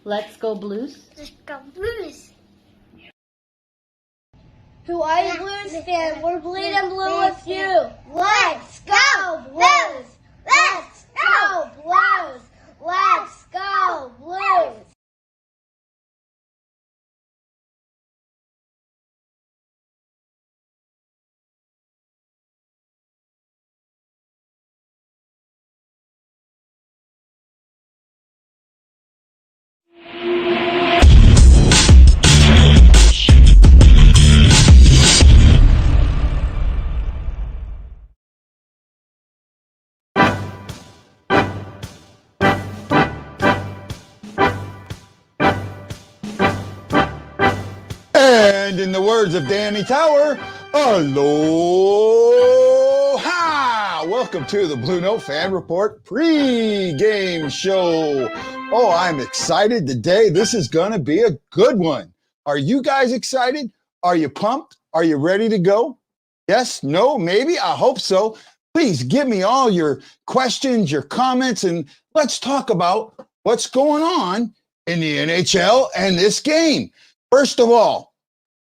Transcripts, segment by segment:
Let's go Blues. Let's go Blues. Who are you, Blues fan? We're bleeding blue with you. Let's go Blues! Let's go Blues! Let's go Blues! And in the words of Danny Tower, aloha! Welcome to the BlueNote Fan Report pre-game show. Oh, I'm excited today. This is going to be a good one. Are you guys excited? Are you pumped? Are you ready to go? Yes? No? Maybe? I hope so. Please give me all your questions, your comments, and let's talk about what's going on in the NHL and this game. First of all,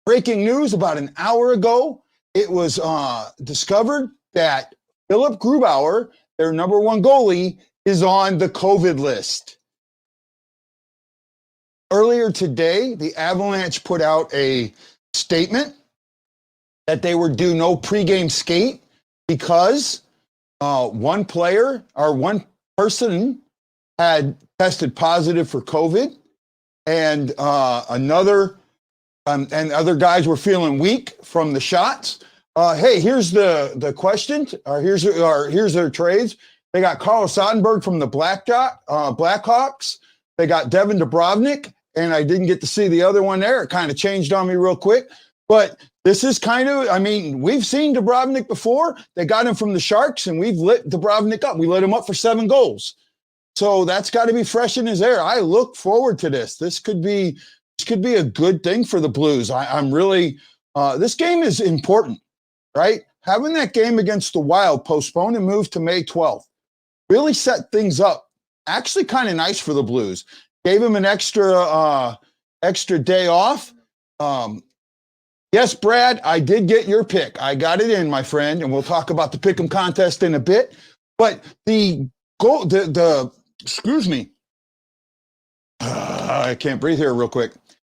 breaking news about an hour ago, it was discovered that Philip Grubauer, their number one goalie, is on the COVID list. Earlier today, the Avalanche put out a statement that they would do no pregame skate because one player or one person had tested positive for COVID, and and other guys were feeling weak from the shots. Hey, here's the question, or here's their trades. They got Carl Sottenberg from the Blackhawks. They got Devin Dubrovnik, and I didn't get to see the other one there. It kind of changed on me real quick. But this is kind of, I mean, we've seen Dubrovnik before. They got him from the Sharks, and we've lit Dubrovnik up. We lit him up for 7 goals. So that's got to be fresh in his air. I look forward to this. This could be a good thing for the Blues. I'm really, this game is important, right? Having that game against the Wild postponed and moved to May 12th really set things up. Actually kind of nice for the Blues. Gave him an extra day off. Yes, Brad, I did get your pick. I got it in, my friend, and we'll talk about the Pick'em contest in a bit. But excuse me. I can't breathe here real quick.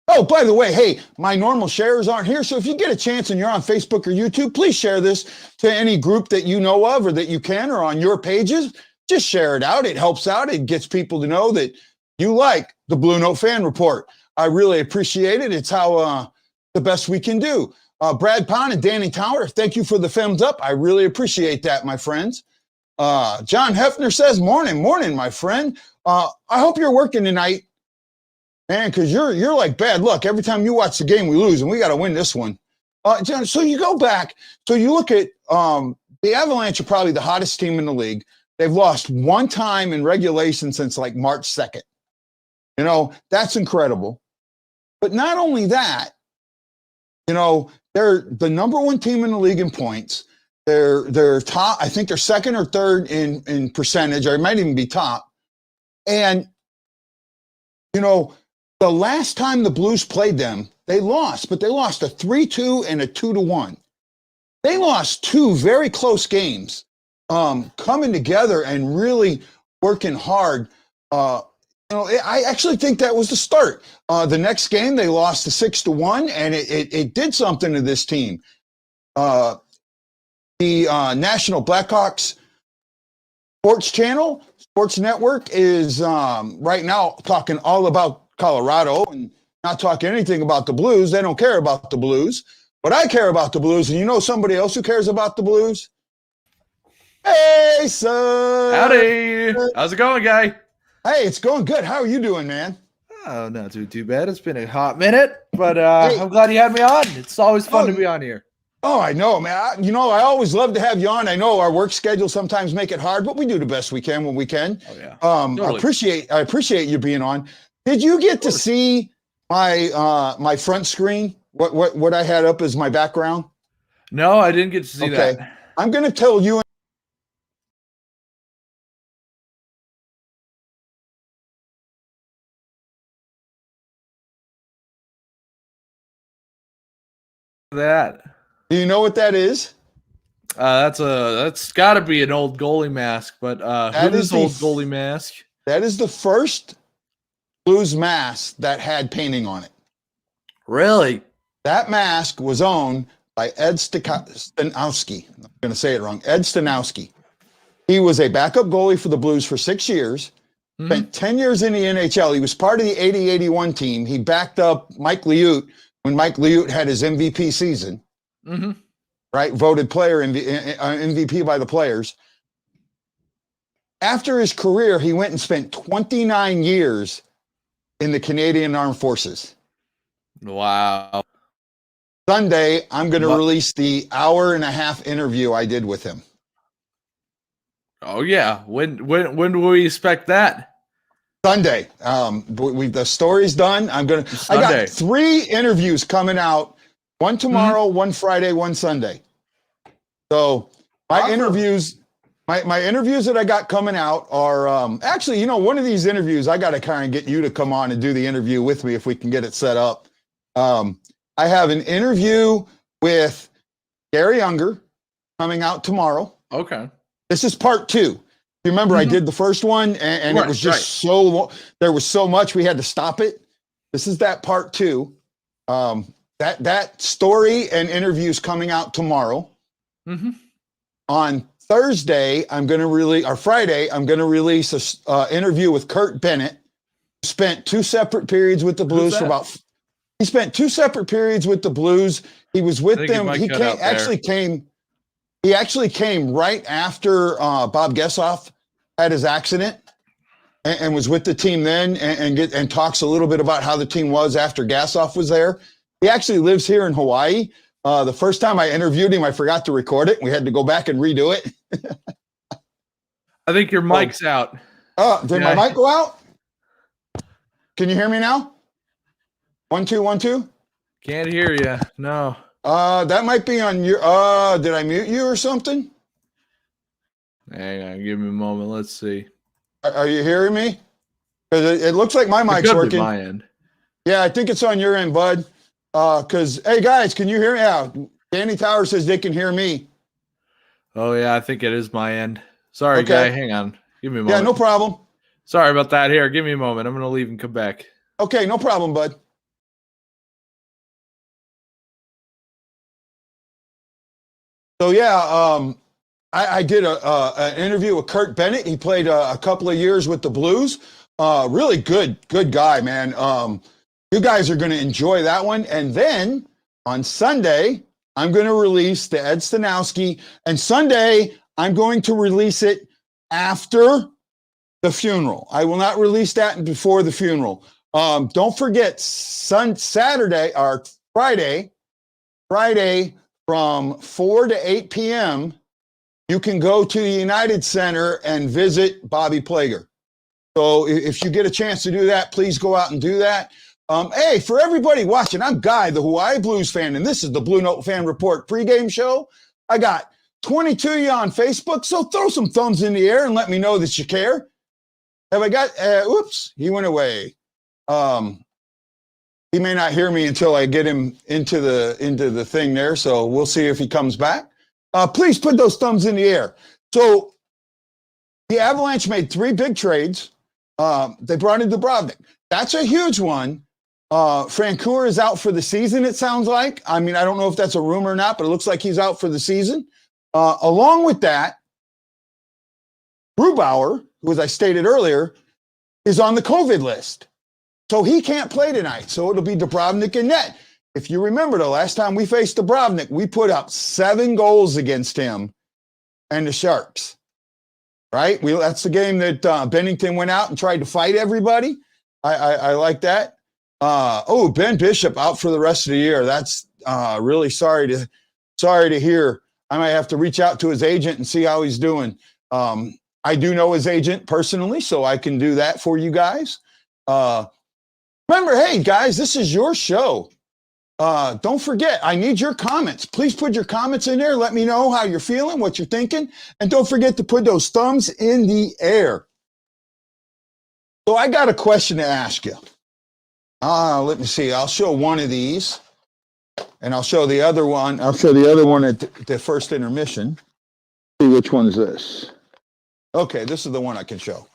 Oh, by the way, hey, my normal sharers aren't here. So if you get a chance and you're on Facebook or YouTube, please share this to any group that you know of or that you can, or on your pages. Just share it out. It helps out. It gets people to know that you like the BlueNote Fan Report. I really appreciate it. It's how the best we can do. Brad Pond and Danny Tower, thank you for the thumbs up. I really appreciate that, my friends. John Hefner says, morning, my friend. I hope you're working tonight. Man, because you're like bad luck. Every time you watch the game, we lose, and we got to win this one. John, so you go back. So you look at the Avalanche are probably the hottest team in the league. They've lost one time in regulation since like March 2nd. You know, that's incredible. But not only that, you know, they're the number one team in the league in points. They're top. I think they're second or third in percentage, or it might even be top. And, you know, the last time the Blues played them, they lost, but they lost a 3-2 and a 2-1. They lost 2 very close games, coming together and really working hard. You know, I actually think that was the start. The next game, they lost to 6-1, and it did something to this team. The National Blackhawks Sports Network is right now talking all about Colorado and not talking anything about the Blues. They don't care about the Blues, but I care about the Blues. And you know somebody else who cares about the Blues? Hey, son. Howdy. How's it going, guy? Hey, it's going good. How are you doing, man? Oh, not too bad. It's been a hot minute, but hey, I'm glad you had me on. It's always fun to be on here. Oh, I know, man. You know, I always love to have you on. I know our work schedules sometimes make it hard, but we do the best we can when we can. Oh, yeah. Totally. I appreciate you being on. Did you get to see my my front screen? What I had up as my background? No, I didn't get to see that. I'm going to tell you that? Do you know what that is? That's got to be an old goalie mask. But who's old goalie mask? That is the first Blues mask that had painting on it. Really? That mask was owned by Ed Stanowski. I'm going to say it wrong. Ed Stanowski. He was a backup goalie for the Blues for 6 years. Spent 10 years in the NHL. He was part of the 80-81 team. He backed up Mike Liut when Mike Liut had his MVP season. Right? Voted player MVP by the players. After his career, he went and spent 29 years in the Canadian Armed Forces. Wow. Sunday, I'm going to release the hour-and-a-half interview I did with him. Oh yeah. When do we expect that? Sunday. The story's done. I got 3 interviews coming out. One tomorrow, one Friday, one Sunday. So my interviews that I got coming out are actually, one of these interviews, I got to kind of get you to come on and do the interview with me if we can get it set up. I have an interview with Gary Unger coming out tomorrow. Okay. This is part 2. You remember I did the first one and it was just there was so much we had to stop it. This is that part 2. That story and interviews coming out tomorrow. On Thursday, Friday, I'm going to release a interview with Kurt Bennett. Spent 2 separate periods with the Blues he spent 2 separate periods with the Blues. He was with them. He actually came right after Bob Gessoff had his accident and was with the team then and talks a little bit about how the team was after Gessoff was there. He actually lives here in Hawaii. The first time I interviewed him, I forgot to record it. We had to go back and redo it. I think your mic's out. Did my mic go out? Can you hear me now? 1 2 1 2. Can't hear you. No. That might be on your. Did I mute you or something? Hang on, give me a moment. Let's see. Are you hearing me? Because it looks like my mic's working. My end. Yeah, I think it's on your end, bud. Because hey guys, can you hear me? Yeah, Danny Tower says they can hear me. Oh yeah, I think it is my end. Sorry, guy. Hang on. Give me a moment. Yeah, no problem. Sorry about that. Here, give me a moment. I'm gonna leave and come back. Okay, no problem, bud. So yeah, I did an interview with Kurt Bennett. He played a couple of years with the Blues. Really good guy, man. You guys are going to enjoy that one. And then on Sunday, I'm going to release the Ed Stanowski. And Sunday, I'm going to release it after the funeral. I will not release that before the funeral. Don't forget, Saturday or Friday from 4 to 8 p.m., you can go to the United Center and visit Bobby Plager. So if you get a chance to do that, please go out and do that. Hey, for everybody watching, I'm Guy, the Hawaii Blues fan, and this is the Blue Note Fan Report pregame show. I got 22 of you on Facebook, so throw some thumbs in the air and let me know that you care. Have I got, oops, he went away. He may not hear me until I get him into the thing there, so we'll see if he comes back. Please put those thumbs in the air. So the Avalanche made 3 big trades. They brought in Dubrovnik. That's a huge one. Francoeur is out for the season, it sounds like. I mean, I don't know if that's a rumor or not, but it looks like he's out for the season. Along with that, Grubauer, who, as I stated earlier, is on the COVID list. So he can't play tonight. So it'll be Dubrovnik and net. If you remember the last time we faced Dubrovnik, we put up 7 goals against him and the Sharks. Right? That's the game that Bennington went out and tried to fight everybody. I like that. Ben Bishop out for the rest of the year. That's really sorry to hear. I might have to reach out to his agent and see how he's doing. I do know his agent personally, so I can do that for you guys. Remember, hey guys, this is your show. Don't forget, I need your comments. Please put your comments in there. Let me know how you're feeling, what you're thinking. And don't forget to put those thumbs in the air. So I got a question to ask you. Let me see. I'll show one of these. And I'll show the other one. I'll show the other one at the first intermission. See which one is this. Okay, this is the one I can show.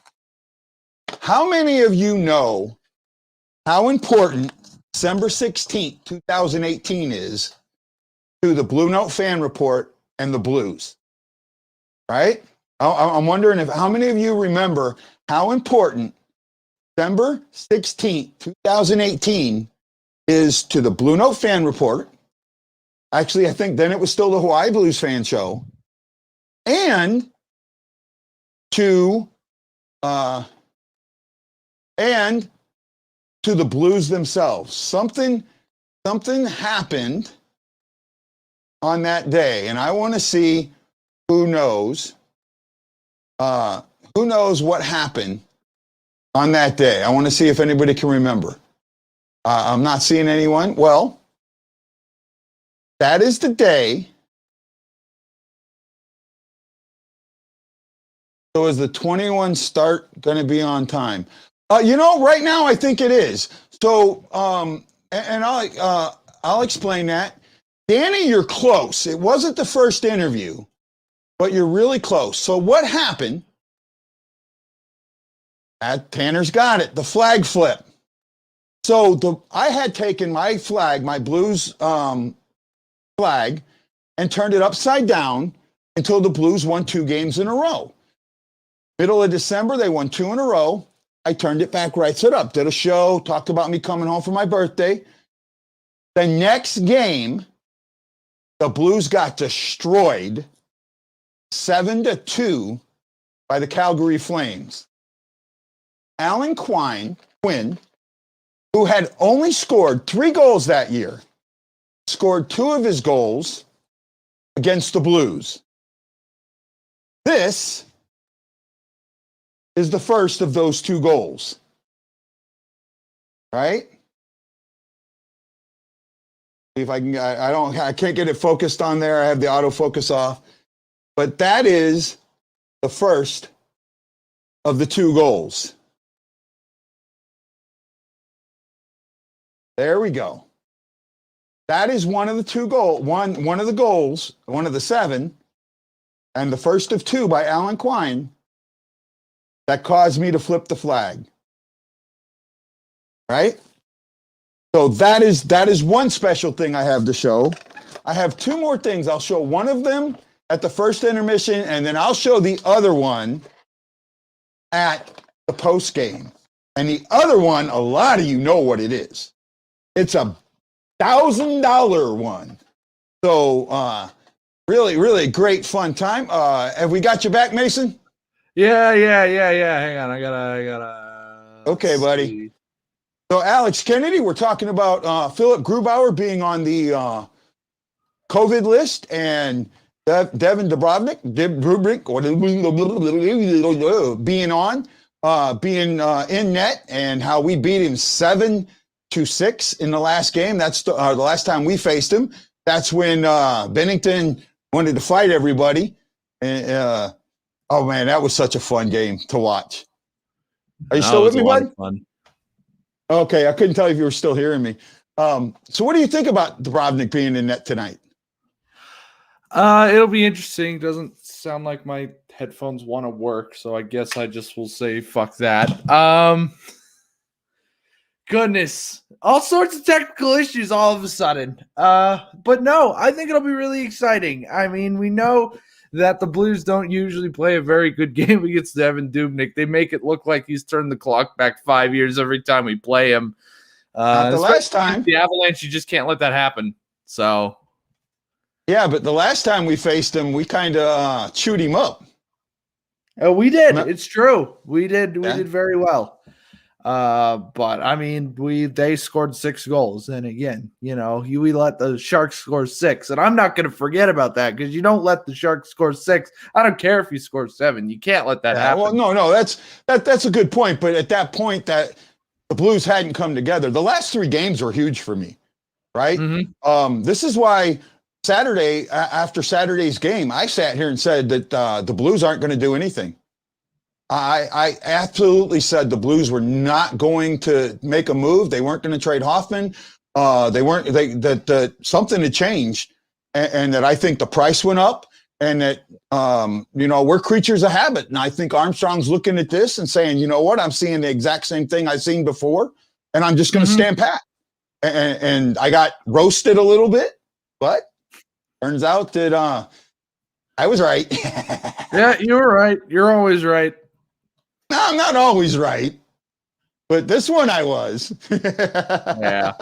How many of you know how important December 16th, 2018 is to the Blue Note fan report and the Blues? Right? I'm wondering if how many of you remember how important December 16th, 2018 is to the Blue Note fan report. Actually, I think then it was still the Hawaii Blues fan show. And to the Blues themselves. Something happened on that day, and I want to see who knows what happened on that day. I want to see if anybody can remember. I'm not seeing anyone. Well, that is the day. So is the 21 start going to be on time? Right now I think it is. So, and I'll explain that. Danny, you're close. It wasn't the first interview, but you're really close. So what happened? Tanner's got it. The flag flip. So I had taken my flag, my Blues flag, and turned it upside down until the Blues won 2 games in a row. Middle of December, they won 2 in a row. I turned it back right side up, did a show, talked about me coming home for my birthday. The next game, the Blues got destroyed 7-2 by the Calgary Flames. Alan Quinn, who had only scored 3 goals that year, scored 2 of his goals against the Blues. This is the first of those 2 goals. Right? See if I can, I can't get it focused on there. I have the autofocus off. But that is the first of the 2 goals. There we go. That is one of the 2 goals, one of the goals, one of the 7, and the first of 2 by Alan Quinn that caused me to flip the flag. Right? So that is one special thing I have to show. I have 2 more things. I'll show one of them at the first intermission, and then I'll show the other one at the post game. And the other one, a lot of you know what it is. It's a $1,000 one. So really, really great fun time. Have we got you back, Mason? Yeah. Hang on. I gotta. Okay, buddy. See. So Alex Kennedy, we're talking about Philip Grubauer being on the COVID list, and Devin Dubrovnik being in net, and how we beat him 7-6 in the last game. That's the last time we faced him. That's when Bennington wanted to fight everybody. And, oh man, that was such a fun game to watch. Are you still with me, bud? Fun. Okay, I couldn't tell if you were still hearing me. So what do you think about Dubrovnik being in net tonight? It'll be interesting. Doesn't sound like my headphones want to work, so I guess I just will say fuck that. Goodness. All sorts of technical issues all of a sudden. But no, I think it'll be really exciting. I mean, we know that the Blues don't usually play a very good game against Devin Dubnyk. They make it look like he's turned the clock back 5 years every time we play him. Not the last time. The Avalanche, you just can't let that happen. So, yeah, but the last time we faced him, we kind of chewed him up. We did. It's true. We did. We did very well. But I mean, they scored 6 goals, and again, we let the Sharks score 6, and I'm not going to forget about that, because you don't let the Sharks score 6. I don't care if you score 7. You can't let that happen. Well, no, that's a good point. But at that point, that the Blues hadn't come together. The last 3 games were huge for me, right? Mm-hmm. This is why Saturday, after Saturday's game, I sat here and said that the Blues aren't going to do anything. I absolutely said the Blues were not going to make a move. They weren't going to trade Hoffman. something had changed, and that I think the price went up, and that we're creatures of habit. And I think Armstrong's looking at this and saying, you know what, I'm seeing the exact same thing I've seen before, and I'm just going to stand pat. And I got roasted a little bit, but turns out that I was right. Yeah, you were right. You're always right. No, I'm not always right, but this one I was. Yeah.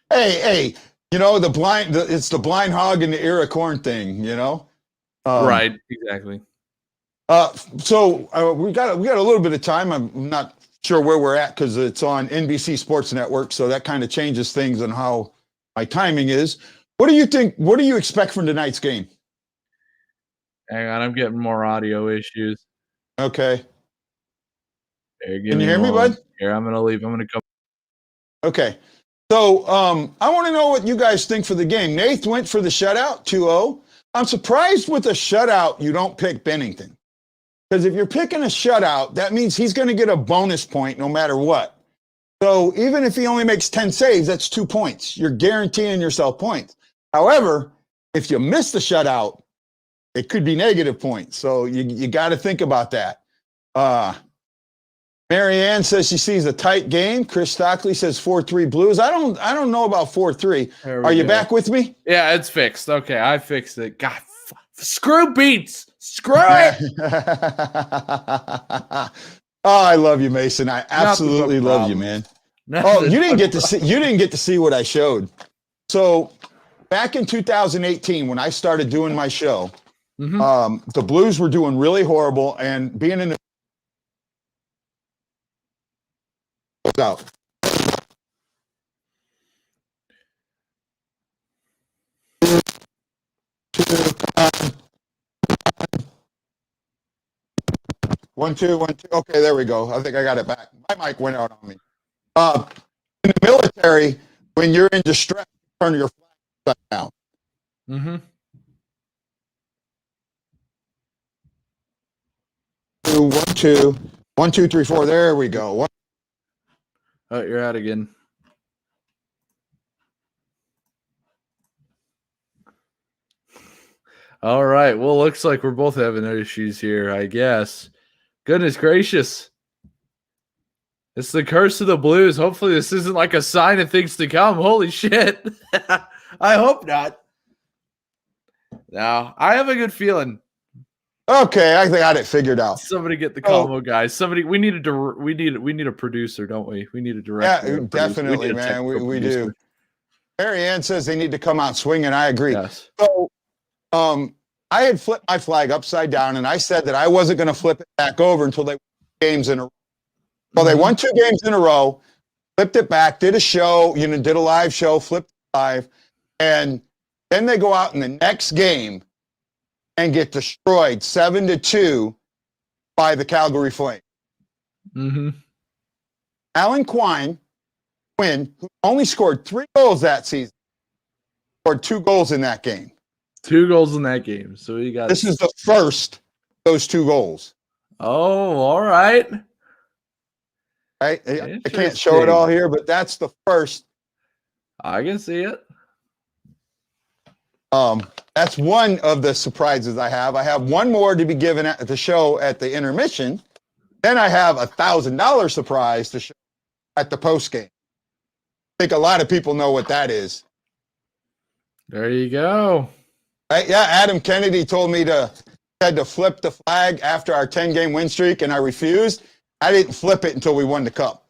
Hey, it's the blind hog and the ear of corn thing, Right, exactly. So we got a little bit of time. I'm not sure where we're at because it's on NBC Sports Network, so that kind of changes things and how my timing is. What do you think? What do you expect from tonight's game? Hang on, I'm getting more audio issues. Okay. Here, Can you hear me, bud? Here, I'm gonna leave. I'm gonna come. Okay. So I want to know what you guys think for the game. Nath went for the shutout, 2-0. I'm surprised with a shutout you don't pick Bennington. Because if you're picking a shutout, that means he's going to get a bonus point no matter what. So even if he only makes 10 saves, that's 2 points. You're guaranteeing yourself points. However, if you miss the shutout, it could be negative points. So you got to think about that. Marianne says she sees a tight game. Chris Stockley says 4-3 Blues. I don't know about 4-3. Are you back with me? Yeah, it's fixed. Okay, I fixed it. God, screw beats. Screw it. Oh, I love you, Mason. I absolutely love you, man. Oh, you didn't get to see what I showed. So back in 2018, when I started doing my show, the Blues were doing really horrible, and being in the out. One, two. Okay, there we go. I think I got it back. My mic went out on me. In the military, when you're in distress, you turn your flag down. Mm-hmm. 1, 2. 1, 2, 3, 4. There we go. Oh, you're out again. All right. Well, looks like we're both having issues here, I guess. Goodness gracious. It's the curse of the Blues. Hopefully this isn't like a sign of things to come. Holy shit. I hope not. No, I have a good feeling. Okay, I got it figured out. Somebody get the combo, guys. Somebody, we need a producer, don't we? We need a director. Yeah, definitely, man. We do. Mary Ann says they need to come out swinging. I agree. Yes. So, I had flipped my flag upside down, and I said that I wasn't going to flip it back over until they won games in a row. Well, they won 2 games in a row, flipped it back, did a show, did a live show, flipped it live, and then they go out in the next game and get destroyed 7-2 by the Calgary Flames. Mm-hmm. Alan Quinn, who only scored 3 goals that season, scored 2 goals in that game. 2 goals in that game. So we got this is the first of those 2 goals. Oh, all right. I can't show it all here, but that's the first. I can see it. That's one of the surprises I have. I have one more to be given at the show at the intermission. Then I have $1,000 surprise to show at the post game. I think a lot of people know what that is. There you go. Right? Yeah, Adam Kennedy told me had to flip the flag after our 10-game win streak, and I refused. I didn't flip it until we won the cup.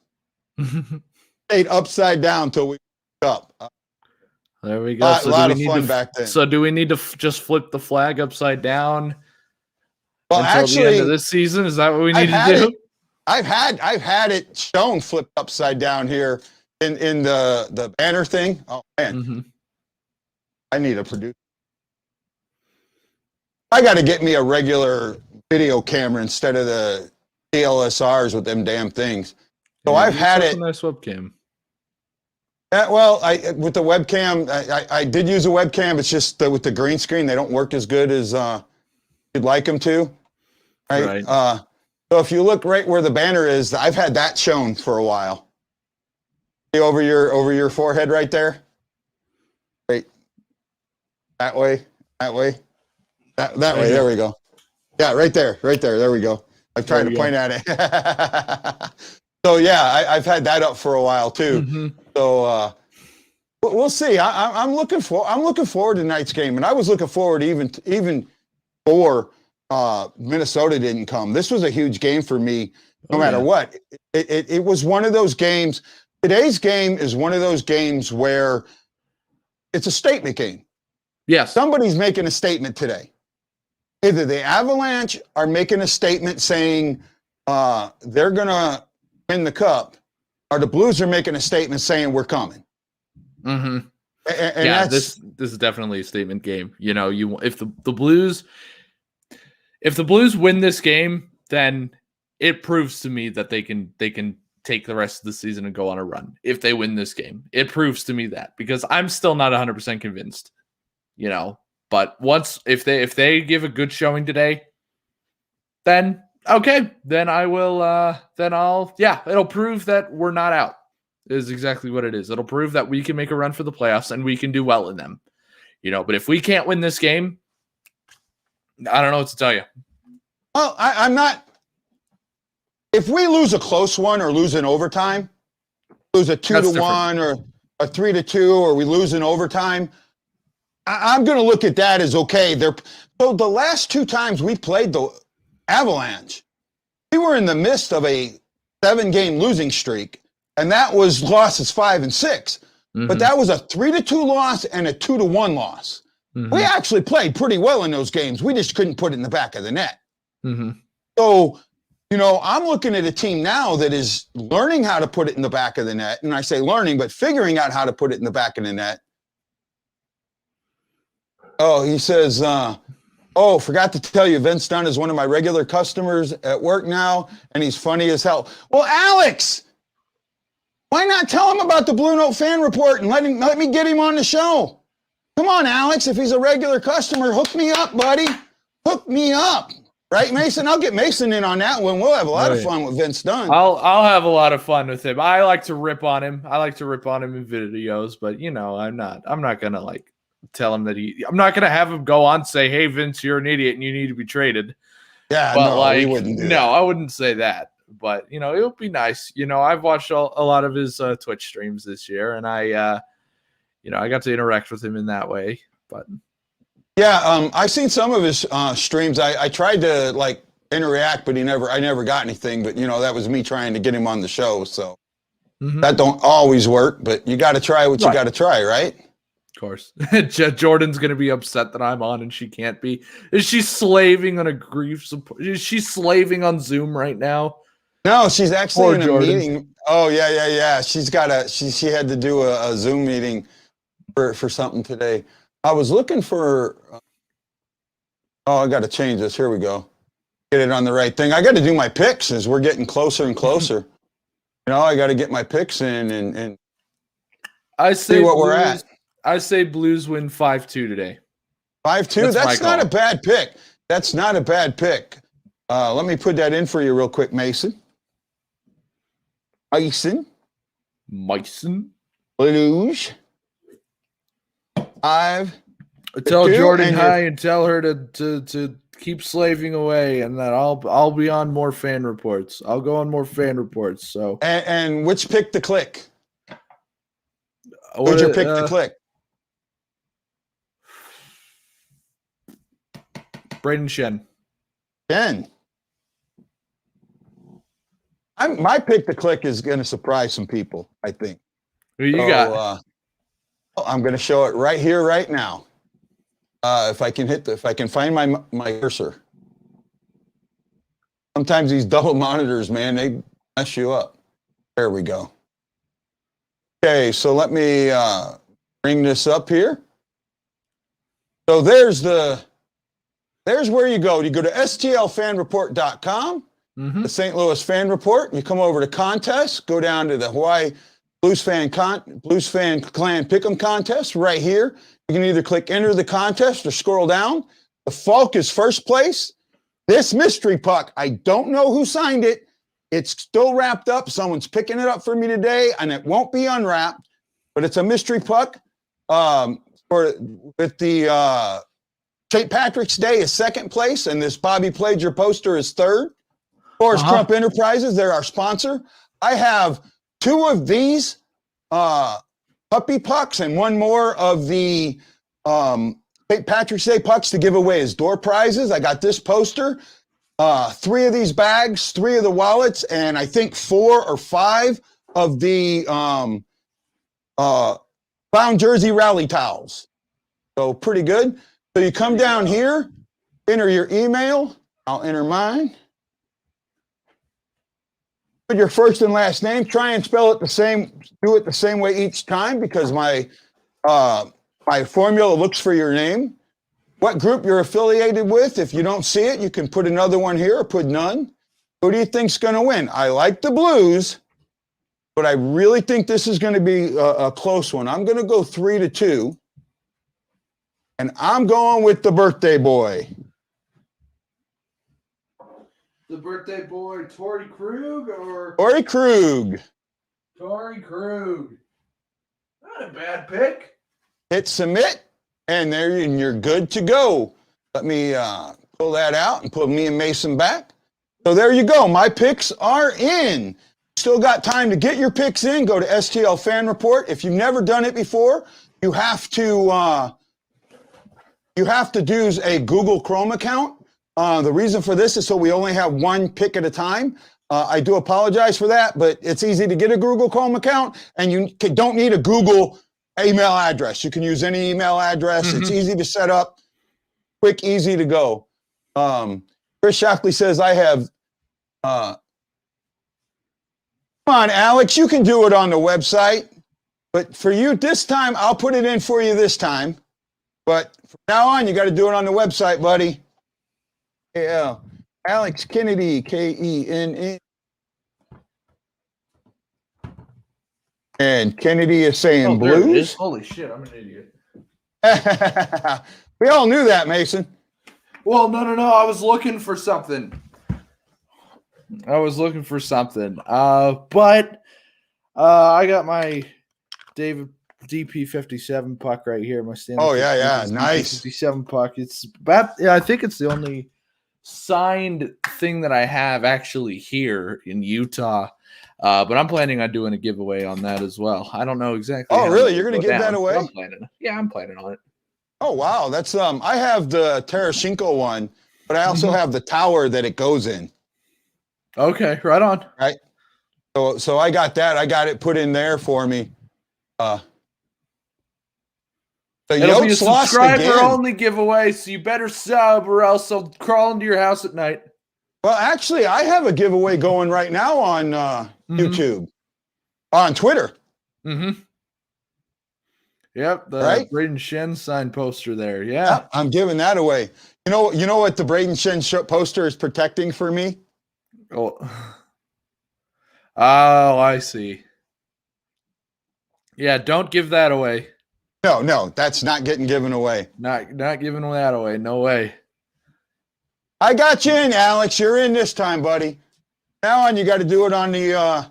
Stayed upside down until we won the cup. There we go. A lot of fun back then. So do we need to just flip the flag upside down? Well, until actually, the end of this season, is that what we need to do? I've had it shown flipped upside down here in the banner thing. Oh man, I need a producer. I got to get me a regular video camera instead of the DLSRs with them damn things. So I've had it. A nice webcam. Yeah, well, with the webcam, I did use a webcam. It's just with the green screen, they don't work as good as you'd like them to. Right. So if you look right where the banner is, I've had that shown for a while. over your forehead right there. Right. That way. That way. That way. There we go. Yeah, right there. Right there. There we go. I'm trying to point at it. So yeah, I've had that up for a while too. Mm-hmm. So we'll see. I'm looking forward to tonight's game, and I was looking forward even before Minnesota didn't come. This was a huge game for me, no matter what. It was one of those games. Today's game is one of those games where it's a statement game. Yes. Somebody's making a statement today. Either the Avalanche are making a statement saying they're going to win the cup, or the Blues are making a statement saying we're coming. Mm-hmm. And yeah, this is definitely a statement game. You know, if the Blues win this game, then it proves to me that they can take the rest of the season and go on a run. If they win this game, it proves to me that, because I'm still not 100% convinced. You know, but if they give a good showing today, then okay, then it'll prove that we're not out. Is exactly what it is. It'll prove that we can make a run for the playoffs and we can do well in them. You know, but if we can't win this game, I don't know what to tell you. Well, I'm not. If we lose a close one or lose in overtime, lose a 2-1 or a 3-2, or we lose in overtime, I'm going to look at that as okay. So the last 2 times we played the Avalanche, we were in the midst of a 7-game losing streak, and that was losses 5 and 6. Mm-hmm. But that was a 3-2 loss and a 2-1 loss. Mm-hmm. We actually played pretty well in those games. We just couldn't put it in the back of the net. Mm-hmm. So, you know, I'm looking at a team now that is learning how to put it in the back of the net. And I say learning, but figuring out how to put it in the back of the net. Oh, he says, forgot to tell you, Vince Dunn is one of my regular customers at work now, and he's funny as hell. Well, Alex, why not tell him about the Blue Note fan report and let me get him on the show? Come on, Alex, if he's a regular customer, hook me up, buddy. Hook me up. Right, Mason? I'll get Mason in on that one. We'll have a lot of fun with Vince Dunn. I'll have a lot of fun with him. I like to rip on him. I like to rip on him in videos, but you know, I'm not going to like tell him that I'm not going to have him go on and say, hey, Vince, you're an idiot and you need to be traded. Yeah, but no, we wouldn't do that. No, I wouldn't say that. But, you know, it would be nice. You know, I've watched a lot of his Twitch streams this year, and I got to interact with him in that way. But yeah, I've seen some of his streams. I tried to like interact, but I never got anything. But you know, that was me trying to get him on the show. So that don't always work, but you got to try what you got to try, right? Of course. Jordan's going to be upset that I'm on and she can't be. Is she slaving on a grief support? Is she slaving on Zoom right now? No, she's actually in a meeting. Oh, yeah. She had to do a Zoom meeting for something today. I was looking for, I got to change this. Here we go. Get it on the right thing. I got to do my picks as we're getting closer and closer. You know, I got to get my picks in and I say see what we're at. I say Blues win 5-2 today. 5-2? That's not a bad pick. That's not a bad pick. Let me put that in for you real quick, Mason. Mason. Blues. 5. Tell Jordan hi and tell her to keep slaving away, and that I'll be on more fan reports. I'll go on more fan reports. So and which pick to click? Who's your pick to click? Braden Shen. My pick to click is going to surprise some people, I think. Who you got? I'm going to show it right here, right now. If I can find my cursor. Sometimes these double monitors, man, they mess you up. There we go. Okay, so let me bring this up here. So there's where you go. You go to stlfanreport.com, the St. Louis Fan Report. You come over to contests, go down to the Hawaii Blues Fan Clan Pick'em Contest right here. You can either click enter the contest or scroll down. The Falk is first place. This mystery puck, I don't know who signed it. It's still wrapped up. Someone's picking it up for me today, and it won't be unwrapped, but it's a mystery puck. With the St. Patrick's Day is second place, and this Bobby Plager poster is third. Forrest Crump Enterprises, they're our sponsor. I have 2 of these puppy pucks and 1 more of the St. Patrick's Day pucks to give away as door prizes. I got this poster, 3 of these bags, 3 of the wallets, and I think 4 or 5 of the Brown Jersey rally towels. So pretty good. So you come down here, enter your email. I'll enter mine. Put your first and last name. Try and spell it the same. Do it the same way each time because my formula looks for your name. What group you're affiliated with. If you don't see it, you can put another one here or put none. Who do you think's going to win? I like the Blues, but I really think this is going to be a close one. I'm going to go 3-2, and I'm going with the birthday boy. The birthday boy, Torey Krug or Torey Krug. Torey Krug. Not a bad pick. Hit submit, and you're good to go. Let me pull that out and put me and Mason back. So there you go. My picks are in. Still got time to get your picks in. Go to STL Fan Report. If you've never done it before, you have to do a Google Chrome account. The reason for this is so we only have 1 pick at a time. I do apologize for that, but it's easy to get a Google Chrome account, and you don't need a Google email address. You can use any email address. Mm-hmm. It's easy to set up, quick, easy to go. Chris Shockley says, I have, come on, Alex, you can do it on the website, but for you this time, I'll put it in for you this time. But from now on, you got to do it on the website, buddy. Yeah, Alex Kennedy, Kenne. And Kennedy is saying Blues. Holy shit, I'm an idiot. We all knew that, Mason. Well, no. I was looking for something. But I got my David DP57 puck right here. My Stanley. Oh yeah, nice. 57 puck. It's about. Yeah, I think it's the only signed thing that I have actually here in Utah. But I'm planning on doing a giveaway on that as well. I don't know exactly. Oh, really? You're going to give that away? I'm planning on it. Oh, wow. That's I have the Tarasenko one, but I also have the tower that it goes in. Okay, right on. Right. So I got that. I got it put in there for me. It'll be a subscriber-only giveaway, so you better sub or else I'll crawl into your house at night. Well, actually, I have a giveaway going right now on YouTube, on Twitter. Mm-hmm. Yep, the Braden Shen signed poster there. Yeah, I'm giving that away. You know what the Braden Shen poster is protecting for me? Oh, I see. Yeah, don't give that away. No, that's not getting given away. Not giving that away. No way. I got you in, Alex. You're in this time, buddy. Now on, you got to do it on the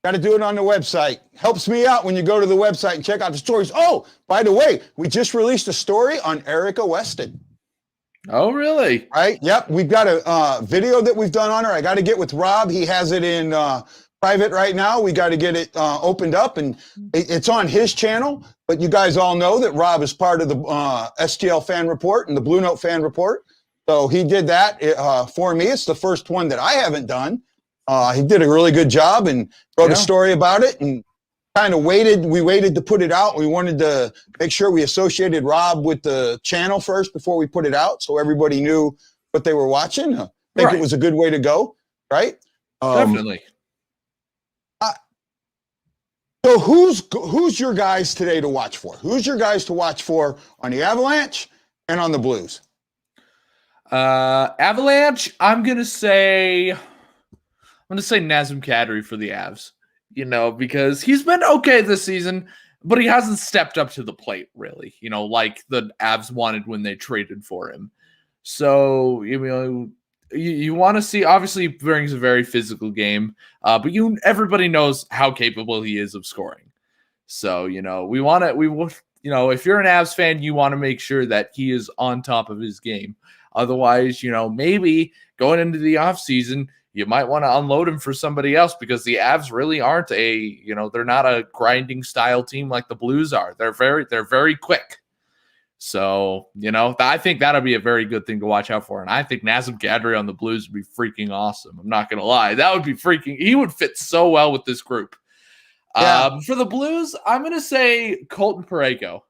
website. Helps me out when you go to the website and check out the stories. Oh, by the way, we just released a story on Erica Weston. Oh, really? Right? Yep. We've got a video that we've done on her. I got to get with Rob. He has it in private right now. We got to get it opened up, and it's on his channel. But you guys all know that Rob is part of the STL Fan Report and the BlueNote Fan Report. So he did that for me. It's the first one that I haven't done. He did a really good job and wrote a story about it, and kind of waited. We waited to put it out. We wanted to make sure we associated Rob with the channel first before we put it out, so everybody knew what they were watching. I think it was a good way to go, right? Definitely. So who's your guys today to watch for? Who's your guys to watch for on the Avalanche and on the Blues? Avalanche, I'm gonna say Nazem Kadri for the Avs. Because he's been okay this season, but he hasn't stepped up to the plate really. Like the Avs wanted when they traded for him. So you want to see, obviously brings a very physical game, but everybody knows how capable he is of scoring. So, if you're an Avs fan, you want to make sure that he is on top of his game. Otherwise, maybe going into the offseason, you might want to unload him for somebody else, because the Avs really aren't they're not a grinding style team like the Blues are. They're very quick. So, I think that'll be a very good thing to watch out for. And I think Nazem Kadri on the Blues would be freaking awesome. I'm not going to lie. That would be he would fit so well with this group. Yeah. For the Blues, I'm going to say Colton Parayko.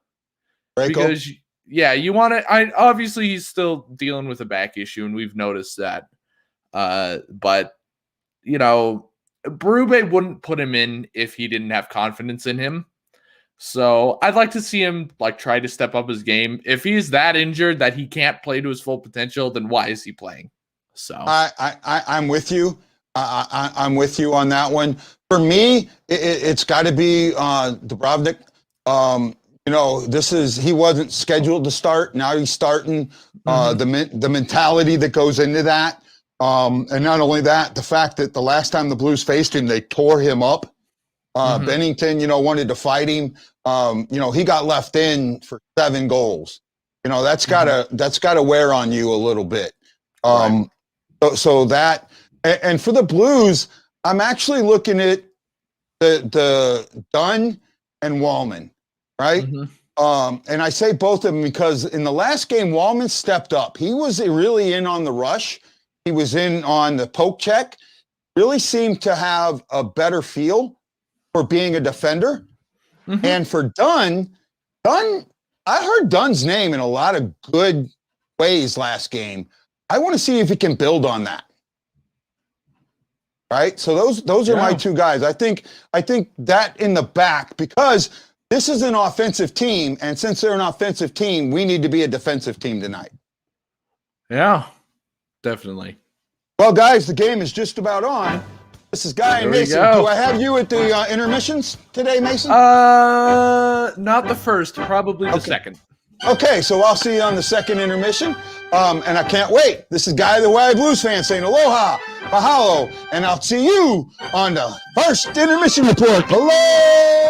Because, you want to, obviously he's still dealing with a back issue, and we've noticed that. But, Berube wouldn't put him in if he didn't have confidence in him. So I'd like to see him try to step up his game. If he's that injured that he can't play to his full potential, then why is he playing? So I'm with you. I'm with you on that one. For me, it's got to be Dubrovnik. He wasn't scheduled to start. Now he's starting. The mentality that goes into that, and not only that, the fact that the last time the Blues faced him, they tore him up. Bennington, wanted to fight him. He got left in for 7 goals. That's gotta wear on you a little bit. Right. So that, and for the Blues, I'm actually looking at the Dunn and Wallman, right? And I say both of them because in the last game, Wallman stepped up. He was really in on the rush. He was in on the poke check. Really seemed to have a better feel for being a defender. And for Dunn, I heard Dunn's name in a lot of good ways last game. I want to see if he can build on that. Right? So those are my 2 guys. I think that in the back, because this is an offensive team, and since they're an offensive team, we need to be a defensive team tonight. Yeah, definitely. Well, guys, the game is just about on. This is Guy and Mason. Do I have you at the intermissions today, Mason? Not the first, probably the second. Okay, so I'll see you on the second intermission. And I can't wait. This is Guy the Wild Blues fan saying aloha, mahalo, and I'll see you on the first intermission report. Hello!